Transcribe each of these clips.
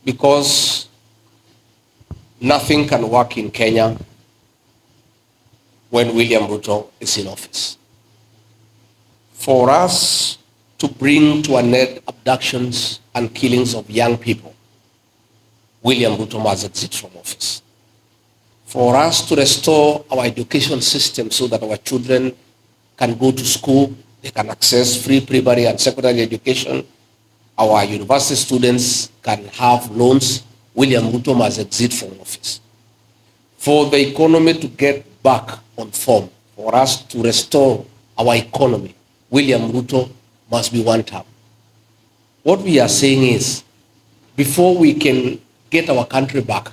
because nothing can work in Kenya when William Ruto is in office. For us to bring to an end abductions and killings of young people, William Ruto must exit from office. For us to restore our education system so that our children can go to school, they can access free primary and secondary education, our university students can have loans, William Ruto must exit from office. For the economy to get back on form, for us to restore our economy, William Ruto must be one term. What we are saying is, before we can get our country back,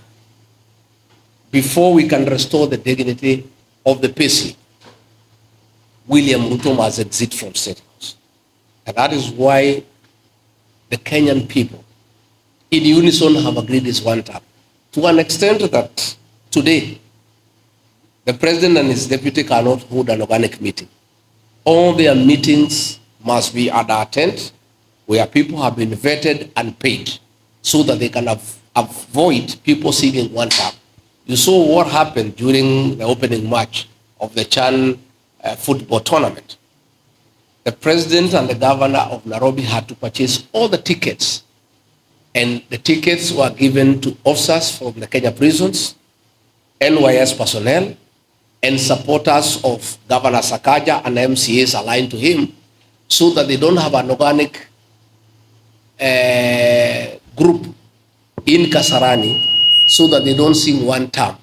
before we can restore the dignity of the payslip, William Ruto must exit from State House. And that is why the Kenyan people in unison have agreed this one term. To an extent that today, the president and his deputy cannot hold an organic meeting. All their meetings must be at our tent where people have been vetted and paid so that they can avoid people seeing one term. You saw what happened during the opening match of the Chan football tournament. The president and the governor of Nairobi had to purchase all the tickets, and the tickets were given to officers from the Kenya prisons, NYS personnel, and supporters of Governor Sakaja and MCAs aligned to him, so that they don't have an organic group in Kasarani, so that they don't sing one term.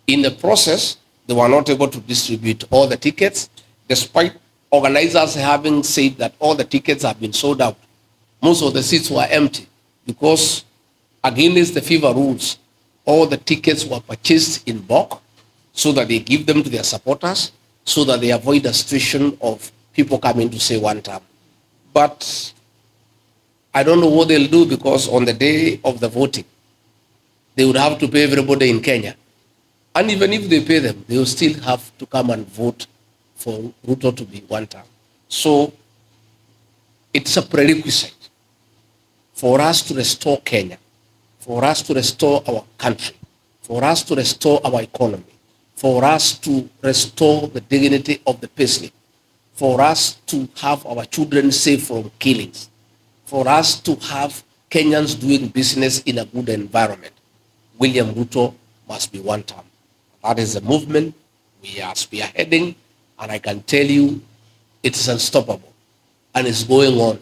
In the process, they were not able to distribute all the tickets, despite organizers having said that all the tickets have been sold out. Most of the seats were empty because, against the FIFA rules, all the tickets were purchased in bulk so that they give them to their supporters, so that they avoid the situation of people coming to say one term. But I don't know what they'll do, because on the day of the voting, they would have to pay everybody in Kenya. And even if they pay them, they will still have to come and vote for Ruto to be one term. So it's a prerequisite for us to restore Kenya, for us to restore our country, for us to restore our economy, for us to restore the dignity of the payslip, for us to have our children safe from killings, for us to have Kenyans doing business in a good environment. William Ruto must be one term. That is the movement we are spearheading, and I can tell you it's unstoppable, and it's going on.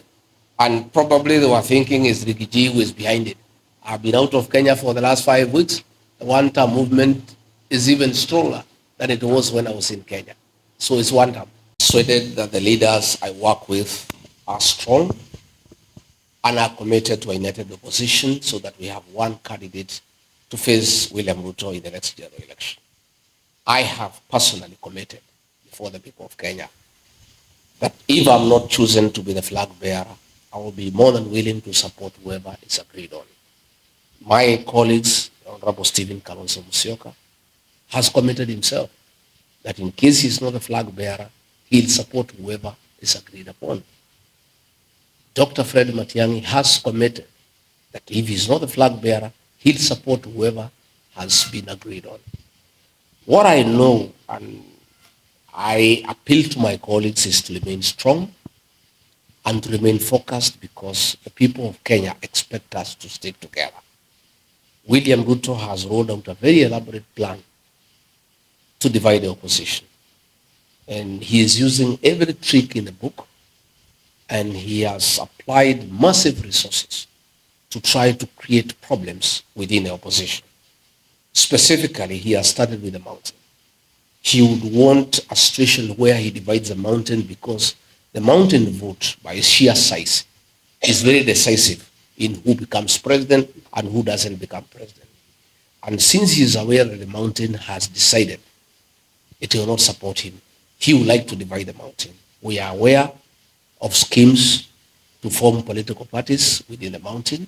And probably they were thinking it's Rigiji who is behind it. I've been out of Kenya for the last 5 weeks. The one-term movement is even stronger than it was when I was in Kenya. So it's one term. Persuaded that the leaders I work with are strong and are committed to a united opposition so that we have one candidate to face William Ruto in the next general election. I have personally committed before the people of Kenya that if I'm not chosen to be the flag bearer, I will be more than willing to support whoever is agreed on. My colleagues, Honorable Stephen Kalonzo Musyoka, has committed himself that in case he's not the flag bearer, he'll support whoever is agreed upon. Dr. Fred Matiang'i has committed that if he's not the flag bearer, he'll support whoever has been agreed on. What I know, and I appeal to my colleagues, is to remain strong and to remain focused, because the people of Kenya expect us to stick together. William Ruto has rolled out a very elaborate plan to divide the opposition. And he is using every trick in the book, and he has applied massive resources to try to create problems within the opposition. Specifically, he has started with the mountain. He would want a situation where he divides the mountain, because the mountain vote, by sheer size, is very decisive in who becomes president and who doesn't become president. And since he is aware that the mountain has decided it will not support him, he would like to divide the mountain. We are aware of schemes to form political parties within the mountain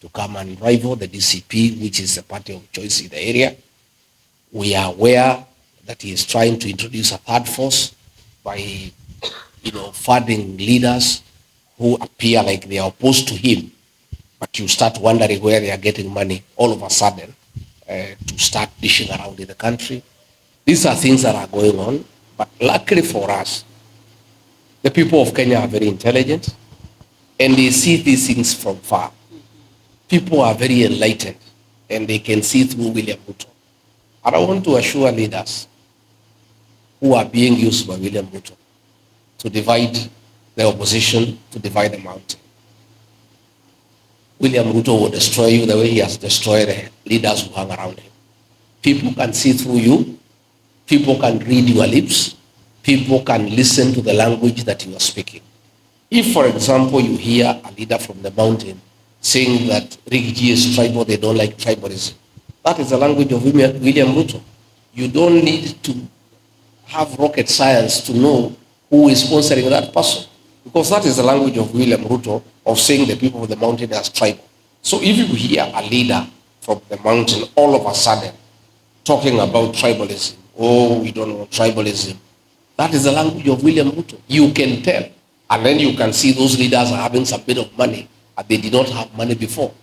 to come and rival the DCP, which is the party of choice in the area. We are aware that he is trying to introduce a third force by, funding leaders who appear like they are opposed to him But you start wondering where they are getting money all of a sudden to start dishing around in the country. These are things that are going on, but luckily for us, the people of Kenya are very intelligent and they see these things from far. People are very enlightened and they can see through William Ruto. And I want to assure leaders who are being used by William Ruto to divide the opposition, to divide the mountain. William Ruto will destroy you the way he has destroyed the leaders who hang around him. People can see through you. People can read your lips. People can listen to the language that you are speaking. If, for example, you hear a leader from the mountain saying that Rigiji is tribal, they don't like tribalism, that is the language of William Ruto. You don't need to have rocket science to know who is sponsoring that person, because that is the language of William Ruto of saying the people of the mountain as tribal. So if you hear a leader from the mountain all of a sudden talking about tribalism, oh, we don't want tribalism, that is the language of William Ruto. You can tell. And then you can see those leaders are having some bit of money and they did not have money before.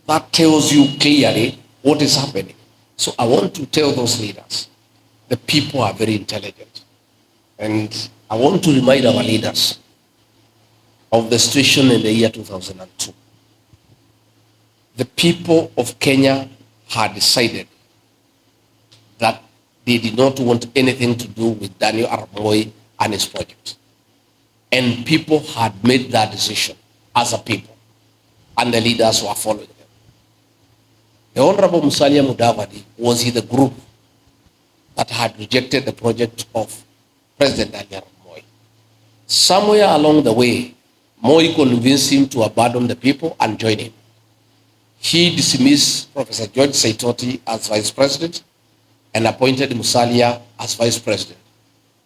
That tells you clearly what is happening. So I want to tell those leaders, the people are very intelligent. And I want to remind our leaders of the situation in the year 2002. The people of Kenya had decided that they did not want anything to do with Daniel Arap Moi and his project. And people had made that decision as a people, and the leaders were following them. The Honorable Musalia Mudavadi was in the group that had rejected the project of President Daniel Arap Moi. Somewhere along the way, Moi convinced him to abandon the people and join him. He dismissed Professor George Saitoti as vice president and appointed Musalia as vice president.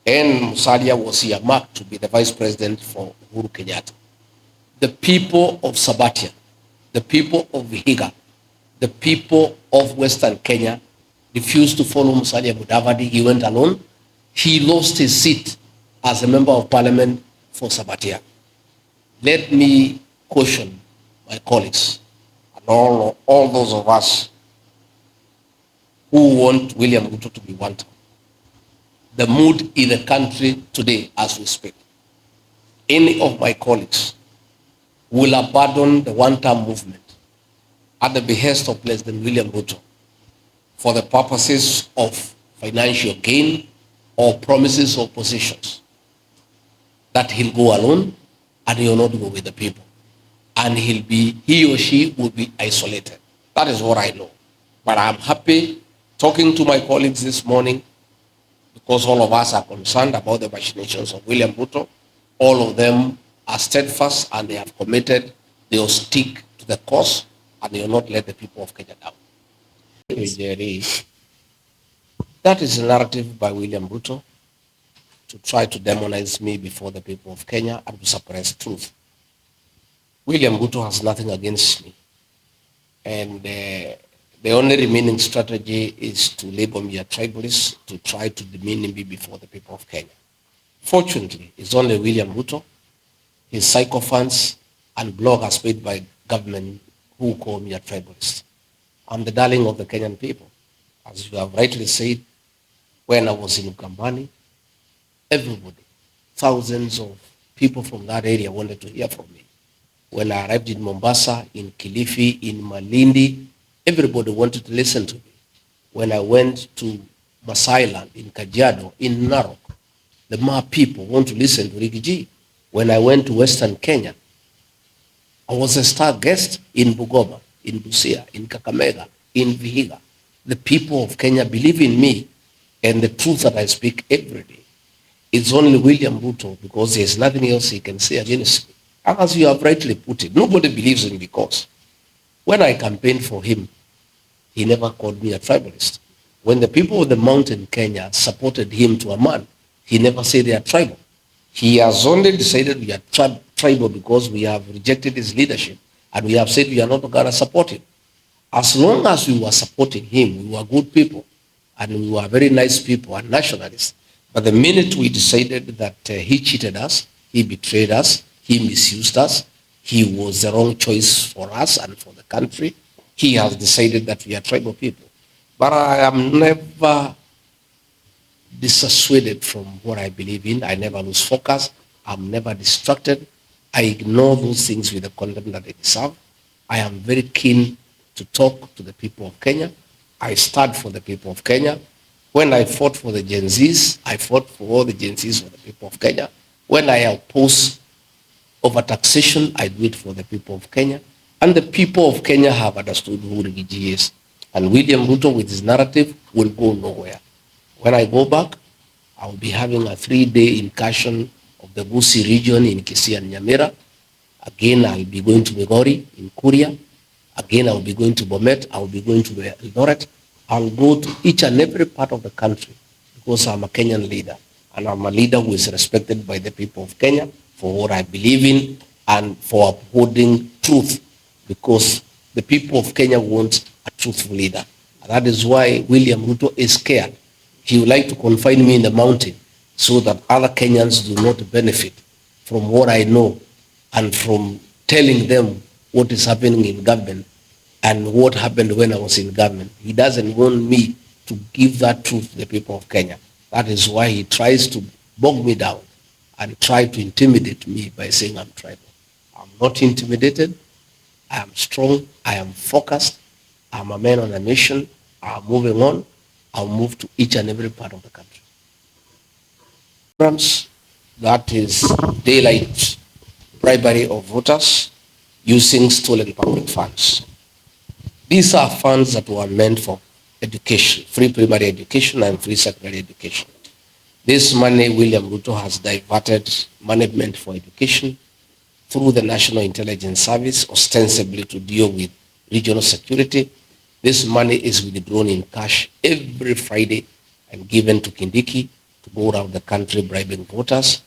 And Musalia was earmarked to be the vice president for Uhuru Kenyatta. The people of Sabatia, the people of Vihiga, the people of Western Kenya refused to follow Musalia Mudavadi. He went alone. He lost his seat as a member of parliament for Sabatia. Let me caution my colleagues and all those of us who want William Ruto to be wanted. The mood in the country today as we speak. Any of my colleagues will abandon the one-term movement at the behest of President William Ruto for the purposes of financial gain or promises or positions. That he'll go alone and he'll not go with the people. And he or she will be isolated. That is what I know. But I'm happy talking to my colleagues this morning, because all of us are concerned about the machinations of William Ruto. All of them are steadfast and they have committed, they will stick to the cause and they will not let the people of Kenya down. That is a narrative by William Ruto to try to demonize me before the people of Kenya and to suppress truth. William Ruto has nothing against me. And the only remaining strategy is to label me a tribalist, to try to demean me before the people of Kenya. Fortunately, it's only William Ruto, his sycophants, and bloggers paid by government who call me a tribalist. I'm the darling of the Kenyan people. As you have rightly said, when I was in Ukambani, everybody, thousands of people from that area wanted to hear from me. When I arrived in Mombasa, in Kilifi, in Malindi, everybody wanted to listen to me. When I went to Masai Land, in Kajiado, in Narok, the Maa people want to listen to Rigiji. When I went to Western Kenya, I was a star guest in Bungoma, in Busia, in Kakamega, in Vihiga. The people of Kenya believe in me and the truth that I speak every day. It's only William Ruto, because there's nothing else he can say against me. As you have rightly put it, nobody believes in me, because when I campaigned for him, he never called me a tribalist. When the people of the mountain Kenya supported him to a man, he never said they are tribal. He has only decided we are tribal because we have rejected his leadership and we have said we are not going to support him. As long as we were supporting him, we were good people and we were very nice people and nationalists. But the minute we decided that he cheated us, he betrayed us, he misused us, he was the wrong choice for us and for the country. He has decided that we are tribal people. But I am never dissuaded from what I believe in. I never lose focus. I'm never distracted. I ignore those things with the content that they deserve. I am very keen to talk to the people of Kenya. I stand for the people of Kenya. When I fought for the Gen Zs, I fought for all the Gen Zs for the people of Kenya. When I oppose over taxation, I do it for the people of Kenya. And the people of Kenya have understood who Rigiji is. And William Ruto with his narrative will go nowhere. When I go back, I will be having a 3-day incursion of the Gusii region in Kisii and Nyamira. Again, I will be going to Migori in Kuria. Again, I will be going to Bomet. I will be going to Eldoret. I'll go to each and every part of the country because I'm a Kenyan leader. And I'm a leader who is respected by the people of Kenya for what I believe in and for upholding truth, because the people of Kenya want a truthful leader. And that is why William Ruto is scared. He would like to confine me in the mountain so that other Kenyans do not benefit from what I know and from telling them what is happening in government and what happened when I was in government. He doesn't want me to give that truth to the people of Kenya. That is why he tries to bog me down and try to intimidate me by saying I'm tribal. I'm not intimidated. I am strong. I am focused. I'm a man on a mission. I'm moving on. I'll move to each and every part of the country. Programs, that is daylight bribery of voters using stolen public funds. These are funds that were meant for education, free primary education and free secondary education. This money, William Ruto has diverted management for education through the National Intelligence Service, ostensibly to deal with regional security. This money is withdrawn in cash every Friday and given to Kindiki to go around the country bribing voters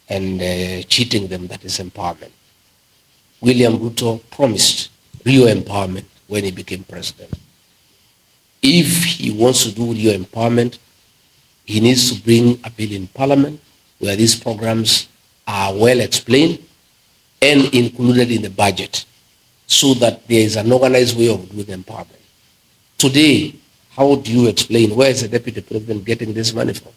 and cheating them. That is empowerment. William Ruto promised real empowerment when he became president. If he wants to do real empowerment, he needs to bring a bill in parliament where these programs are well explained and included in the budget so that there is an organized way of doing empowerment. Today, how do you explain where is the deputy president getting this money from?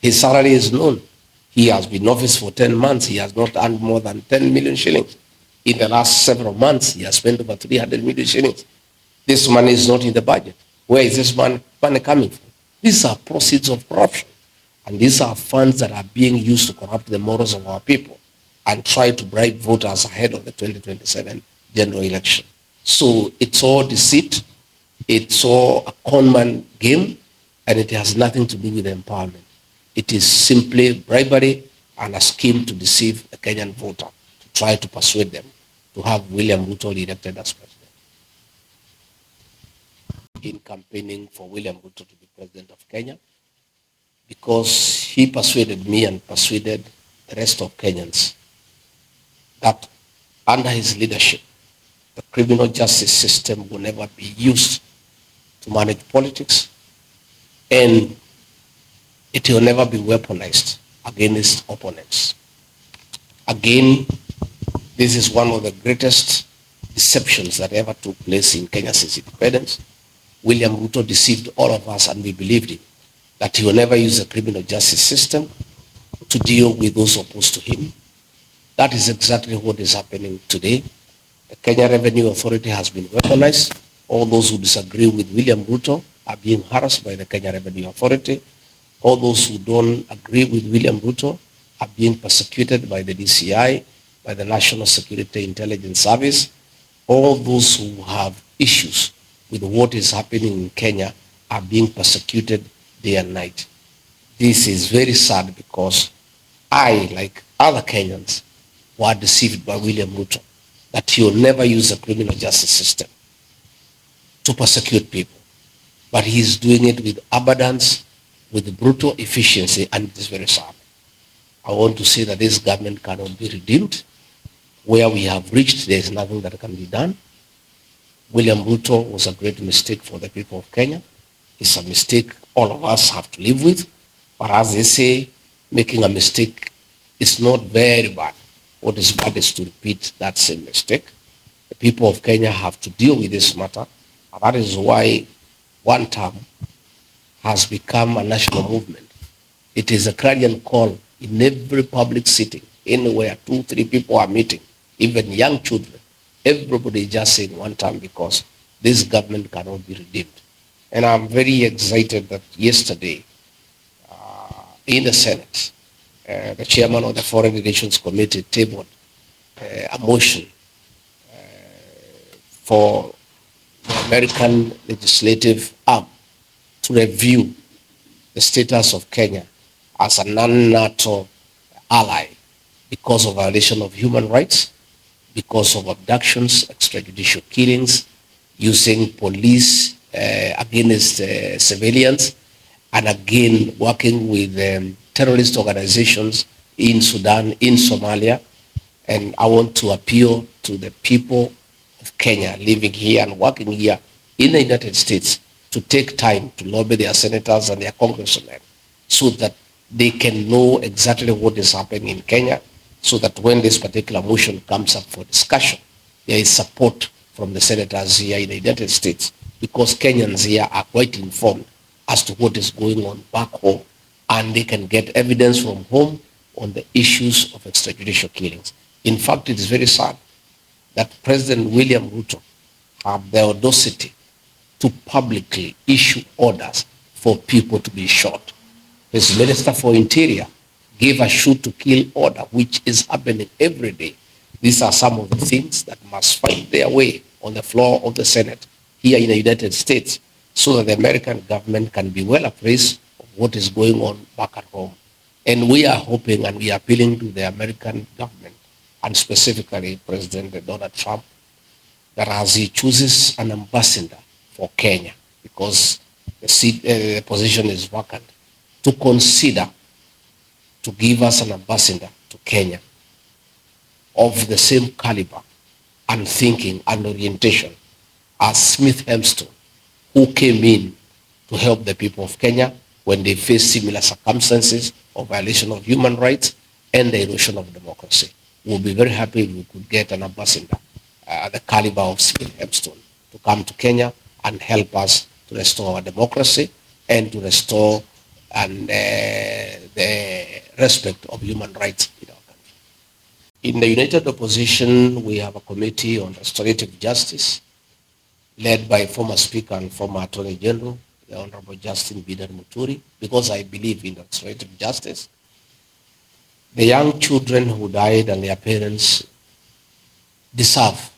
His salary is known. He has been in office for 10 months. He has not earned more than 10 million shillings. In the last several months, he has spent over 300 million shillings. This money is not in the budget. Where is this money coming from? These are proceeds of corruption. And these are funds that are being used to corrupt the morals of our people and try to bribe voters ahead of the 2027 general election. So it's all deceit. It's all a conman game, and it has nothing to do with empowerment. It is simply bribery and a scheme to deceive the Kenyan voter, to try to persuade them to have William Ruto elected as president. In campaigning for William Ruto to be president of Kenya, because he persuaded me and persuaded the rest of Kenyans that under his leadership, the criminal justice system will never be used to manage politics, and it will never be weaponized against opponents. Again, this is one of the greatest deceptions that ever took place in Kenya since independence. William Ruto deceived all of us, and we believed him, that he will never use the criminal justice system to deal with those opposed to him. That is exactly what is happening today. The Kenya Revenue Authority has been weaponized. All those who disagree with William Ruto are being harassed by the Kenya Revenue Authority. All those who don't agree with William Ruto are being persecuted by the DCI, by the National Security Intelligence Service. All those who have issues with what is happening in Kenya are being persecuted day and night. This is very sad because I, like other Kenyans, were deceived by William Ruto that he will never use the criminal justice system to persecute people. But he is doing it with abundance, with brutal efficiency, and it is very sad. I want to say that this government cannot be redeemed. Where we have reached, there is nothing that can be done. William Ruto was a great mistake for the people of Kenya. It's a mistake all of us have to live with. But as they say, making a mistake is not very bad. what is bad is to repeat that same mistake. The people of Kenya have to deal with this matter. And that is why one term has become a national movement. It is a clarion call in every public sitting, anywhere 2, 3 people are meeting, even young children. Everybody is just saying one term because this government cannot be redeemed. And I'm very excited that yesterday in the Senate, the chairman of the Foreign Relations Committee tabled a motion for the American legislative arm to review the status of Kenya as a non-NATO ally because of violation of human rights, because of abductions, extrajudicial killings, using police against civilians, and again working with terrorist organizations in Sudan, in Somalia. And I want to appeal to the people of Kenya living here and working here in the United States to take time to lobby their senators and their congressmen so that they can know exactly what is happening in Kenya, so that when this particular motion comes up for discussion, there is support from the senators here in the United States, because Kenyans here are quite informed as to what is going on back home, and they can get evidence from home on the issues of extrajudicial killings. In fact, it is very sad that President William Ruto had the audacity to publicly issue orders for people to be shot. His Minister for Interior gave a shoot to kill order, which is happening every day. These are some of the things that must find their way on the floor of the Senate here in the United States, so that the American government can be well appraised of what is going on back at home. And we are hoping and we are appealing to the American government, and specifically President Donald Trump, that as he chooses an ambassador for Kenya, because the position is vacant, to consider to give us an ambassador to Kenya of the same caliber and thinking and orientation as Smith Hempston, who came in to help the people of Kenya when they face similar circumstances of violation of human rights and the erosion of democracy. We'll be very happy if we could get an ambassador, the caliber of Smith Hempston, to come to Kenya and help us to restore our democracy and to restore the respect of human rights in our country. In the United Opposition, we have a committee on restorative justice led by former Speaker and former Attorney General, the Honorable Justin Bidan Muturi, because I believe in restorative justice. The young children who died and their parents deserve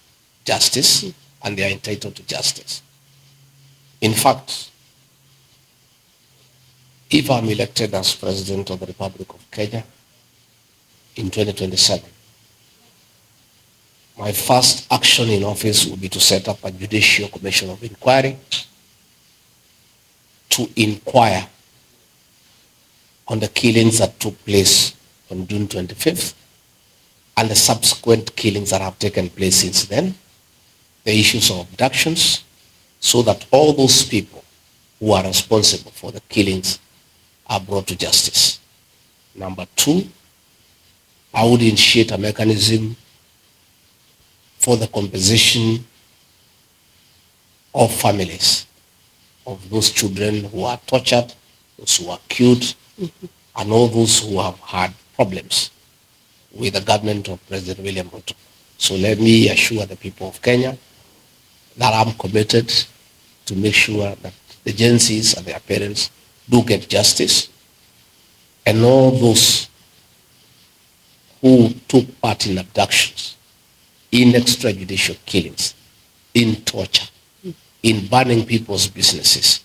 justice, and they are entitled to justice. In fact, if I'm elected as President of the Republic of Kenya in 2027, my first action in office will be to set up a judicial commission of inquiry to inquire on the killings that took place on June 25th and the subsequent killings that have taken place since then, the issues of abductions, so that all those people who are responsible for the killings are brought to justice. Number two, I would initiate a mechanism for the compensation of families of those children who are tortured, those who are killed, and all those who have had problems with the government of President William Ruto. So let me assure the people of Kenya that I'm committed to make sure that the agencies and their parents do get justice, and all those who took part in abductions, in extrajudicial killings, in torture, in burning people's businesses,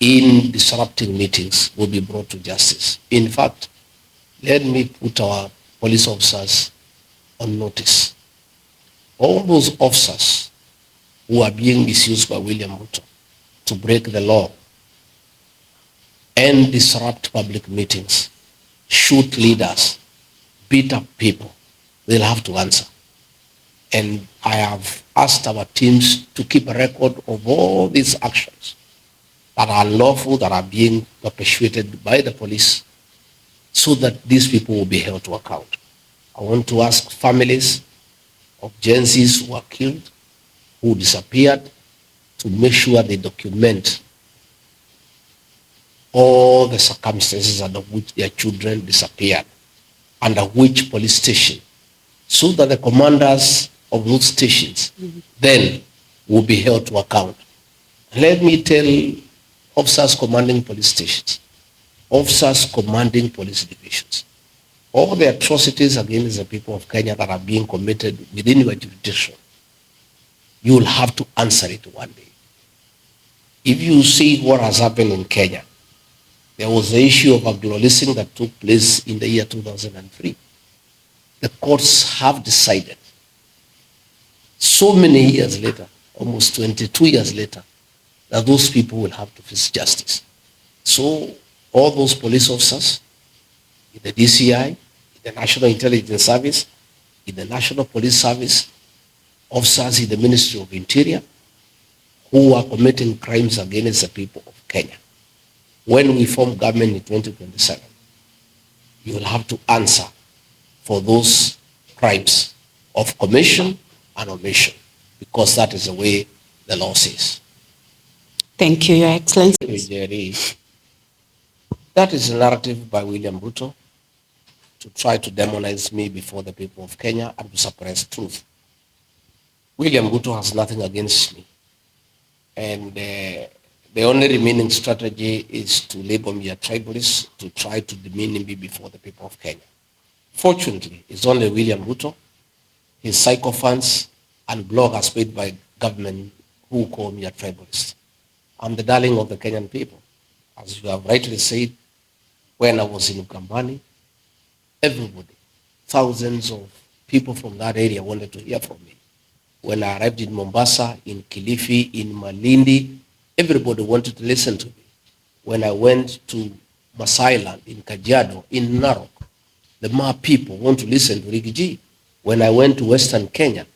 in disrupting meetings will be brought to justice. In fact, let me put our police officers on notice. All those officers who are being misused by William Ruto to break the law and disrupt public meetings, shoot leaders, beat up people, they'll have to answer. And I have asked our teams to keep a record of all these actions that are unlawful, that are being perpetuated by the police, so that these people will be held to account. I want to ask families of Gen Zs who are killed, who disappeared, to make sure they document all the circumstances under which their children disappeared, under which police station, so that the commanders of those stations then will be held to account. Let me tell officers commanding police stations, officers commanding police divisions, all the atrocities against the people of Kenya that are being committed within your jurisdiction, you will have to answer it one day. If you see what has happened in Kenya, there was the issue of Aglo-leasing that took place in the year 2003. The courts have decided so many years later, almost 22 years later, that those people will have to face justice. So all those police officers in the DCI, in the National Intelligence Service, in the National Police Service, officers in the Ministry of Interior, who are committing crimes against the people of Kenya, when we form government in 2027, you will have to answer for those crimes of commission and omission, because that is the way the law says. Thank you, Your Excellency. Thank you, Jerry. That is a narrative by William Ruto to try to demonize me before the people of Kenya and to suppress truth. William Ruto has nothing against me. And the only remaining strategy is to label me a tribalist, to try to demean me before the people of Kenya. Fortunately, it's only William Ruto, his sycophants, and bloggers paid by government who call me a tribalist. I'm the darling of the Kenyan people. As you have rightly said, when I was in Ukambani, everybody, thousands of people from that area wanted to hear from me. When I arrived in Mombasa, in Kilifi, in Malindi, everybody wanted to listen to me. When I went to Masai Land, in Kajiado, in Narok, the Ma people want to listen to Rigiji. When I went to Western Kenya,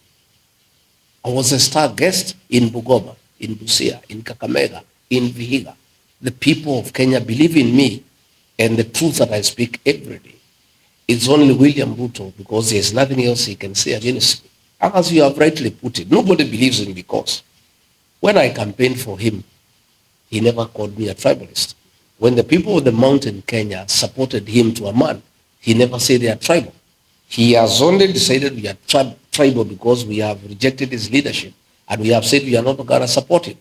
I was a star guest in Bungoma, in Busia, in Kakamega, in Vihiga. The people of Kenya believe in me and the truth that I speak every day. It's only William Ruto, because there's nothing else he can say against me. And as you have rightly put it, nobody believes in me, because when I campaigned for him, he never called me a tribalist. When the people of the mountain Kenya supported him to a man, he never said they are tribal. He has only decided we are tribal because we have rejected his leadership and we have said we are not going to support him.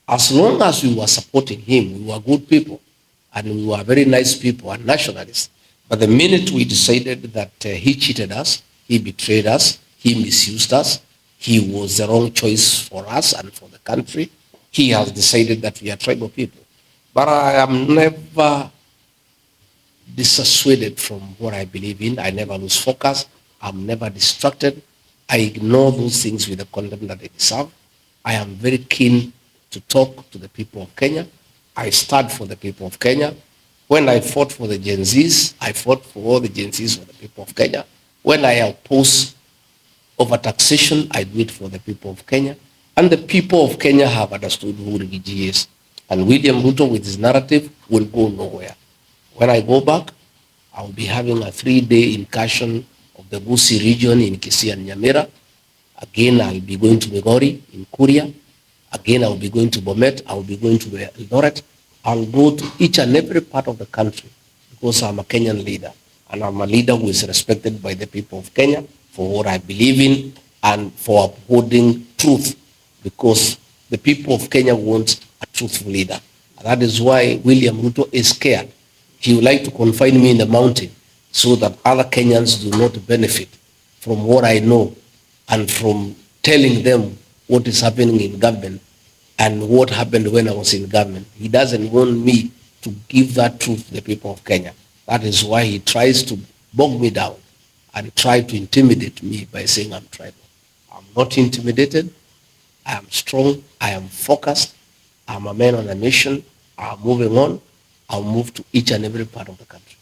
As long as we were supporting him, we were good people and we were very nice people and nationalists. But the minute we decided that he cheated us, he betrayed us, he misused us, he was the wrong choice for us and for the country, he has decided that we are tribal people. But I am never dissuaded from what I believe in. I never lose focus. I'm never distracted. I ignore those things with the contempt that they deserve. I am very keen to talk to the people of Kenya. I stand for the people of Kenya. When I fought for the Gen Zs, I fought for all the Gen Zs for the people of Kenya. When I oppose overtaxation, I do it for the people of Kenya. And the people of Kenya have understood who Rigiji is. And William Ruto, with his narrative, will go nowhere. When I go back, I will be having a 3-day incursion of the Gusii region in Kisii and Nyamira. Again, I will be going to Migori in Kuria. Again, I will be going to Bomet. I will be going to Eldoret. I will go to each and every part of the country because I'm a Kenyan leader. And I'm a leader who is respected by the people of Kenya for what I believe in and for upholding truth, because the people of Kenya want a truthful leader. And that is why William Ruto is scared. He would like to confine me in the mountain so that other Kenyans do not benefit from what I know and from telling them what is happening in government and what happened when I was in government. He doesn't want me to give that truth to the people of Kenya. That is why he tries to bog me down and try to intimidate me by saying I'm tribal. I'm not intimidated. I am strong. I am focused. I'm a man on a mission. I'm moving on. I'll move to each and every part of the country.